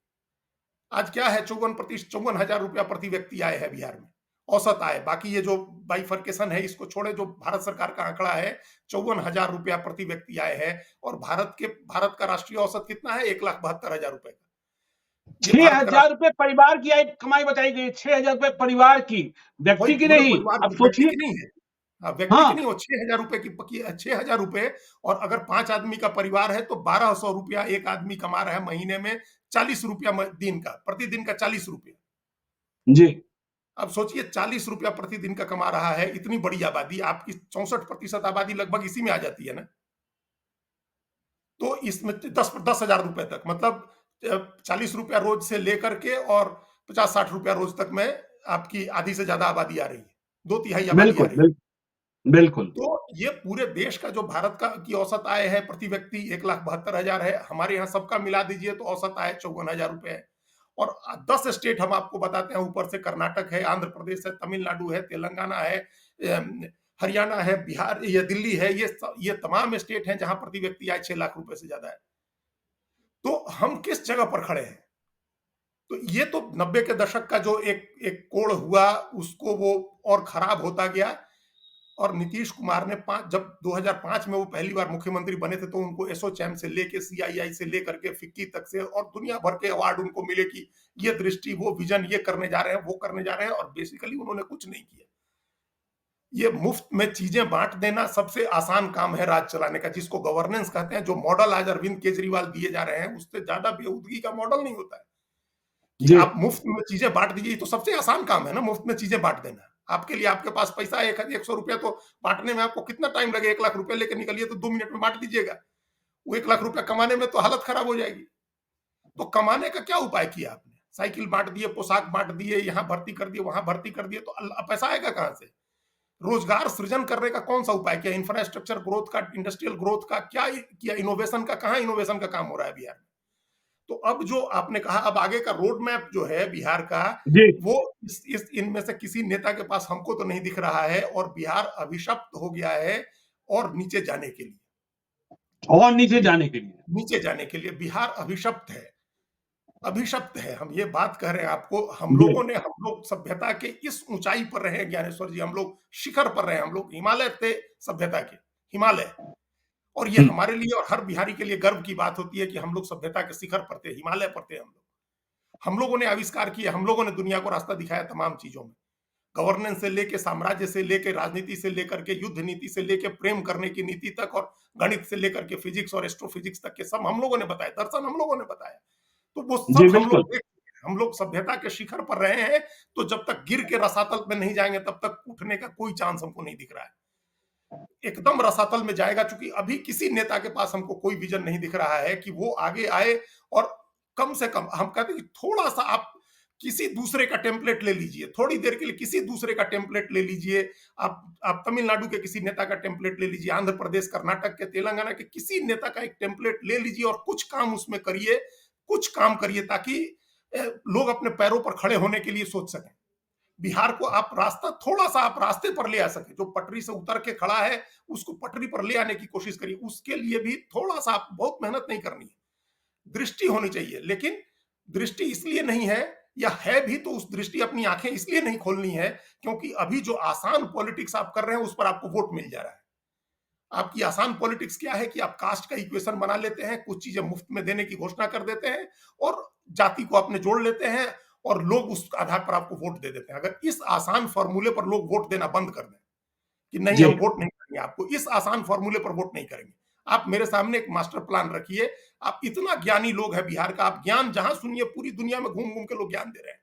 आज क्या है, 54,हजार रुपया प्रति व्यक्ति आय है बिहार में, औसत आय। बाकी ये जो बाइफर्केशन है इसको छोड़े, जो भारत सरकार का आंकड़ा है, 54,000 रुपया प्रति व्यक्ति आय है। और भारत का राष्ट्रीय औसत कितना है, 1,72,000 रुपए का। ये छह भारत का हजार रुपए परिवार की आय कमाई बताई गई, 6,000 रुपए परिवार की, वही व्यक्ति की पूरे नहीं। परिवार अब की, व्यक्ति सोचिए। की नहीं है। हाँ, व्यक्ति की हाँ नहीं, वो 6,000 रुपए की 6,000 रुपए। और अगर 5 आदमी का परिवार है तो 1,200 रुपया एक आदमी कमा रहा है महीने में, 40 रुपया दिन का, प्रतिदिन का 40 रुपया। जी अब सोचिए, 40 रुपया प्रतिदिन का कमा रहा है, इतनी बड़ी आबादी, आपकी 64% आबादी लगभग इसी में आ जाती है ना। तो इसमें 10,000 रुपए तक, मतलब 40 रुपया रोज से लेकर के और 50-60 रुपया रोज तक में आपकी आधी से ज्यादा आबादी आ रही है, 2/3 आबादी आ बिल्कुल रही है। बिल्कुल। तो ये पूरे देश का जो भारत का की औसत आय है प्रति व्यक्ति 1,72,000 है, हमारे यहाँ सबका मिला दीजिए तो औसत आय 54,000 रुपए है। और 10 स्टेट हम आपको बताते हैं, ऊपर से कर्नाटक है, आंध्र प्रदेश है, तमिलनाडु है, तेलंगाना है, हरियाणा है, बिहार, ये दिल्ली है, ये तमाम स्टेट हैं जहां प्रति व्यक्ति आय 6 लाख रुपए से ज्यादा है। तो हम किस जगह पर खड़े हैं? तो ये तो 90 के दशक का जो एक कोण हुआ, उसको वो और खराब होता गया। और नीतीश कुमार ने जब 2005 में वो पहली बार मुख्यमंत्री बने थे, तो उनको एसोचैम से लेके, सीआईआई से लेकर के फिक्की तक से और दुनिया भर के अवार्ड उनको मिले कि ये दृष्टि, वो विजन, ये करने जा रहे हैं, वो करने जा रहे हैं। और बेसिकली उन्होंने कुछ नहीं किया। ये मुफ्त में चीजें बांट देना सबसे आसान काम है राज चलाने का, जिसको गवर्नेंस कहते हैं। जो मॉडल आज अरविंद केजरीवाल दिए जा रहे हैं, उससे ज्यादा बेहूदगी का मॉडल नहीं होता है कि जी आप मुफ्त में चीजें बांट दीजिए। तो सबसे आसान काम है ना, मुफ्त में चीजें बांट देना। आपके लिए, आपके पास पैसा है 100 रुपया, तो बांटने में आपको कितना टाइम लगे? 1 लाख रुपया लेकर निकलिए तो 2 मिनट में बांट दीजिएगा। वो 1 लाख रुपया कमाने में तो हालत खराब हो जाएगी। तो कमाने का क्या उपाय किया आपने? साइकिल बांट दिए, पोशाक बांट दिए, यहाँ भर्ती कर दिए, वहां भर्ती कर दिए, तो पैसा आएगा कहां से? रोजगार सृजन करने का कौन सा उपाय किया? इंफ्रास्ट्रक्चर ग्रोथ का, इंडस्ट्रियल ग्रोथ का क्या किया? इनोवेशन का, कहां इनोवेशन का काम हो रहा है बिहार में? तो अब जो आपने कहा, अब आगे का रोड मैप जो है बिहार का, जी वो इस इनमें से किसी नेता के पास हमको तो नहीं दिख रहा है। और बिहार अभिशप्त हो गया है, और नीचे जाने के लिए, और नीचे जाने के लिए। नीचे जाने के लिए बिहार अभिशप्त है। अभिशप्त है, हम ये बात कह रहे हैं आपको। हम जी लोग सभ्यता के इस ऊंचाई पर रहे हैं ज्ञानेश्वर जी, हम लोग शिखर पर रहे हैं, हम लोग हिमालय थे सभ्यता के, हिमालय। और ये हमारे लिए और हर बिहारी के लिए गर्व की बात होती है कि हम लोग सभ्यता के शिखर पर थे, हिमालय पर थे। हम लोगों ने आविष्कार किए, हम लोगों ने दुनिया को रास्ता दिखाया तमाम चीजों में। गवर्नेंस से लेके, साम्राज्य से लेके, राजनीति से लेकर के, युद्ध नीति से लेके, प्रेम करने की नीति तक, और गणित से लेकर के फिजिक्स और एस्ट्रोफिजिक्स तक के सब हम लोगों ने बताया, दर्शन हम लोगों ने बताया। तो वो जी सब हम बिल्कुल। लोग देख, हम लोग सभ्यता के शिखर पर रहे हैं। तो जब तक गिर के रसातल में नहीं जाएंगे, तब तक उठने का कोई चांस हमको नहीं दिख रहा है। एकदम रसातल में जाएगा, क्योंकि अभी किसी नेता के पास हमको कोई विजन नहीं दिख रहा है कि वो आगे आए। और कम से कम हम कहते हैं कि थोड़ा सा आप किसी दूसरे का टेम्पलेट ले लीजिए, थोड़ी देर के लिए किसी दूसरे का टेम्पलेट ले लीजिए। आप तमिलनाडु के किसी नेता का टेम्पलेट ले लीजिए, आंध्र प्रदेश, कर्नाटक के, तेलंगाना के किसी नेता का एक टेम्पलेट ले लीजिए, और कुछ काम उसमें करिए, कुछ काम करिए, ताकि लोग अपने पैरों पर खड़े होने के लिए सोच सकें। बिहार को आप रास्ता, थोड़ा सा आप रास्ते पर ले आ सके। जो पटरी से उतर के खड़ा है, उसको पटरी पर ले आने की कोशिश करिए। उसके लिए भी थोड़ा सा आप, बहुत मेहनत नहीं करनी है, दृष्टि होनी चाहिए। लेकिन दृष्टि इसलिए नहीं है, या है भी तो उस दृष्टि, अपनी आंखें इसलिए नहीं खोलनी है क्योंकि अभी जो आसान पॉलिटिक्स आप कर रहे हैं, उस पर आपको वोट मिल जा रहा है। आपकी आसान पॉलिटिक्स क्या है कि आप कास्ट का इक्वेशन बना लेते हैं, कुछ चीजें मुफ्त में देने की घोषणा कर देते हैं, और जाति को अपने जोड़ लेते हैं, और लोग उस आधार पर आपको वोट दे देते हैं। अगर इस आसान फॉर्मूले पर लोग वोट देना बंद कर दें, कि नहीं जी हम वोट नहीं करेंगे, आपको इस आसान फॉर्मूले पर वोट नहीं करेंगे। आप मेरे सामने एक मास्टर प्लान रखिए। आप इतना ज्ञानी लोग हैं बिहार का, आप ज्ञान जहां सुनिए पूरी दुनिया में घूम घूम के लोग ज्ञान दे रहे हैं।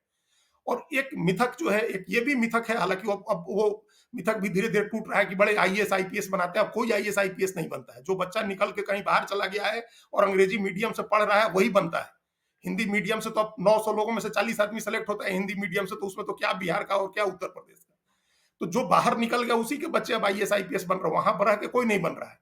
और एक मिथक जो है, एक ये भी मिथक है, हालांकि अब वो मिथक भी धीरे धीरे टूट रहा है कि बड़े आईएएस आईपीएस बनाते हैं। अब कोई आईएएस आईपीएस नहीं बनता है। जो बच्चा निकल के कहीं बाहर चला गया है और अंग्रेजी मीडियम से पढ़ रहा है वही बनता है। हिंदी मीडियम से तो अब 900 लोगों में से 40 आदमी सेलेक्ट होता है हिंदी मीडियम से, तो उसमें तो क्या बिहार का और क्या उत्तर प्रदेश का। तो जो बाहर निकल गया उसी के बच्चे अब आईएएस आईपीएस बन रहे हैं, वहां पर रह के कोई नहीं बन रहा है।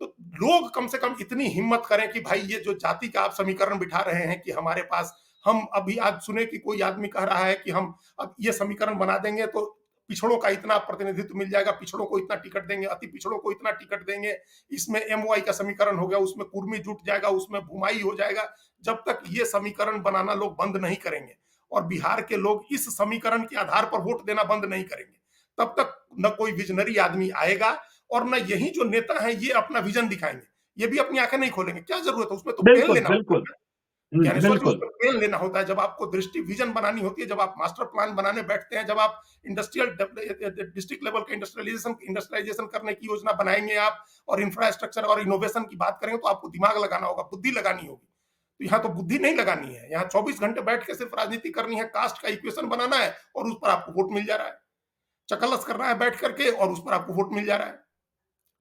तो लोग कम से कम इतनी हिम्मत करें कि भाई ये जो जाति का आप समीकरण बिठा रहे हैं कि हमारे पास, हम अभी आज सुने कि कोई आदमी कह रहा है कि हम अब ये समीकरण बना देंगे तो पिछड़ों का इतना प्रतिनिधित्व मिल जाएगा, पिछड़ों को इतना टिकट देंगे, अति पिछड़ों को इतना टिकट देंगे, इसमें एमवाई का समीकरण हो गया, उसमें कुर्मी जुट जाएगा, उसमें भूमाई हो जाएगा। जब तक ये समीकरण बनाना लोग बंद नहीं करेंगे और बिहार के लोग इस समीकरण के आधार पर वोट देना बंद नहीं करेंगे, तब तक न कोई विजनरी आदमी आएगा और न यही जो नेता हैं ये अपना विजन दिखाएंगे। ये भी अपनी आंखें नहीं खोलेंगे, क्या जरूरत है, उसमें तो पेन बिल्कुल लेना होता बिल्कुल। है ज्ञानेश्वर जी, बिल्कुल उसमें पेन लेना होता है। जब आपको दृष्टि विजन बनानी होती है, जब आप मास्टर प्लान बनाने बैठते हैं, जब आप इंडस्ट्रियल डिस्ट्रिक्ट लेवल का इंडस्ट्रियलाइजेशन करने की योजना बनाएंगे आप, और इंफ्रास्ट्रक्चर और इनोवेशन की बात करेंगे, तो आपको दिमाग लगाना होगा, बुद्धि लगानी होगी। तो यहाँ तो बुद्धि नहीं लगानी है, यहाँ 24 घंटे बैठ के सिर्फ राजनीति करनी है, कास्ट का इक्वेशन बनाना है और उस पर आपको वोट मिल जा रहा है, चकलस करना है बैठ करके और उस पर आपको वोट मिल जा रहा है।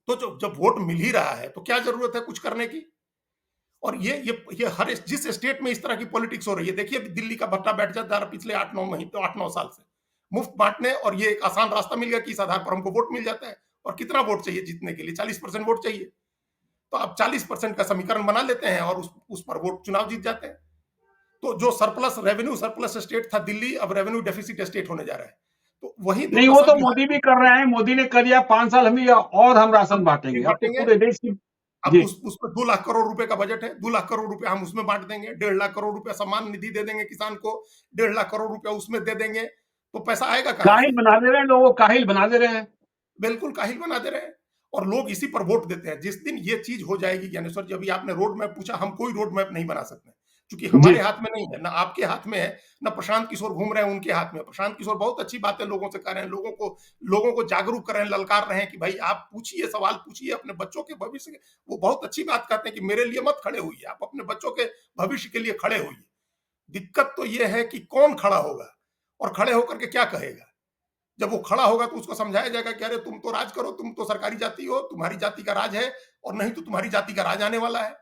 तो जब वोट मिल ही रहा है तो क्या जरूरत है कुछ करने की। और ये हर जिस स्टेट में इस तरह की पॉलिटिक्स हो रही है, देखिए दिल्ली का भट्टा बैठ जाता है पिछले 8-9 महीने, तो 8-9 साल से मुफ्त बांटने, और ये एक आसान रास्ता मिल गया कि इस आधार पर हमको वोट मिल जाता है। और कितना वोट चाहिए जीतने के लिए? 40% वोट चाहिए। तो आप 40% का समीकरण बना लेते हैं और उस पर वोट चुनाव जीत जाते हैं। तो जो सरप्लस रेवेन्यू सरप्लस स्टेट था दिल्ली, अब रेवेन्यू डेफिसिट स्टेट होने जा रहा है। तो वही नहीं, वो दुर्दशा तो बिहार मोदी भी कर रहे हैं, मोदी ने कर दिया 5 साल हम भी और हम राशन बांटेंगे, अब तो बांटेंगे। पूरे देश की। अब जी उसमें 2 लाख करोड़ रुपए का बजट है, 2 लाख करोड़ रुपए हम उसमें बांट देंगे, 1.5 लाख करोड़ रुपए सम्मान निधि दे देंगे किसान को, 1.5 लाख करोड़ रुपए उसमें दे देंगे, तो पैसा आएगा कहां से? काहिल बना दे रहे हैं, लोगों को काहिल बना दे रहे हैं। बिल्कुल काहिल बना दे रहे हैं और लोग इसी पर वोट देते हैं। जिस दिन ये चीज हो जाएगी, ज्ञानेश्वर जी, अभी आपने रोड मैप पूछा, हम कोई रोड मैप नहीं बना सकते क्योंकि जी हमारे हाथ में नहीं है, ना आपके हाथ में है, ना प्रशांत किशोर घूम रहे हैं उनके हाथ में। प्रशांत किशोर बहुत अच्छी बातें लोगों से कर रहे हैं, लोगों को जागरूक कर रहे हैं, ललकार रहे हैं कि भाई आप पूछिए, सवाल पूछिए अपने बच्चों के भविष्य के। वो बहुत अच्छी बात कहते हैं कि मेरे लिए मत खड़े होइए, आप अपने बच्चों के भविष्य के लिए खड़े होइए। दिक्कत तो ये है कि कौन खड़ा होगा और खड़े होकर के क्या कहेगा। जब वो खड़ा होगा तो उसको समझाया जाएगा कि अरे तुम तो राज करो, तुम तो सरकारी जाति हो, तुम्हारी जाति का राज है, और नहीं तो तुम्हारी जाति का राज आने वाला है,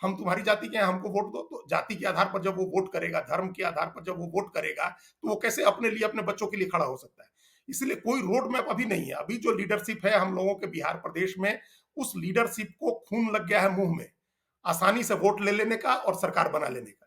हम तुम्हारी जाति के हैं, हमको वोट दो। तो जाति के आधार पर जब वो वोट करेगा, धर्म के आधार पर जब वो वोट करेगा, तो वो कैसे अपने लिए, अपने बच्चों के लिए खड़ा हो सकता है। इसलिए कोई रोड मैप अभी नहीं है। अभी जो लीडरशिप है हम लोगों के बिहार प्रदेश में, उस लीडरशिप को खून लग गया है मुंह में, आसानी से वोट ले लेने का और सरकार बना लेने का।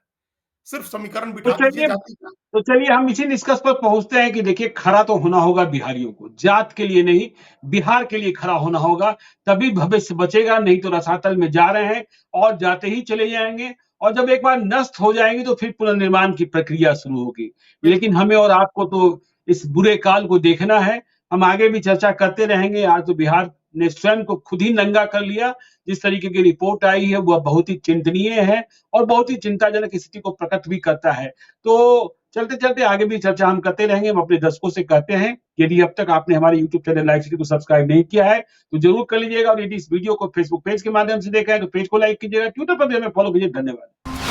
सिर्फ समीकरण तो बिठा दीजिए चलिए जाति का। तो चलिए हम इसी निष्कर्ष पर पहुंचते हैं कि देखिए, खड़ा तो होना होगा बिहारियों को, जात के लिए नहीं, बिहार के लिए खड़ा होना होगा, तभी भविष्य बचेगा। नहीं तो रसातल में जा रहे हैं और जाते ही चले जाएंगे, और जब एक बार नष्ट हो जाएंगे तो फिर पुनर्निर्माण की प्रक्रिया शुरू होगी। लेकिन हमें और आपको तो इस बुरे काल को देखना है। हम आगे भी चर्चा करते रहेंगे। आज तो बिहार ने स्वयं को खुद ही नंगा कर लिया। जिस तरीके की रिपोर्ट आई है वह बहुत ही चिंतनीय है और बहुत ही चिंताजनक स्थिति को प्रकट भी करता है। तो चलते चलते आगे भी चर्चा हम करते रहेंगे। हम अपने दर्शकों से कहते हैं, यदि अब तक आपने हमारे यूट्यूब चैनल लाइव सिटी को सब्सक्राइब नहीं किया है तो जरूर कर लीजिएगा, और यदि इस वीडियो को फेसबुक पेज के माध्यम से देखा है तो पेज को लाइक कीजिएगा, ट्विटर पर भी हमें फॉलो कीजिए। धन्यवाद।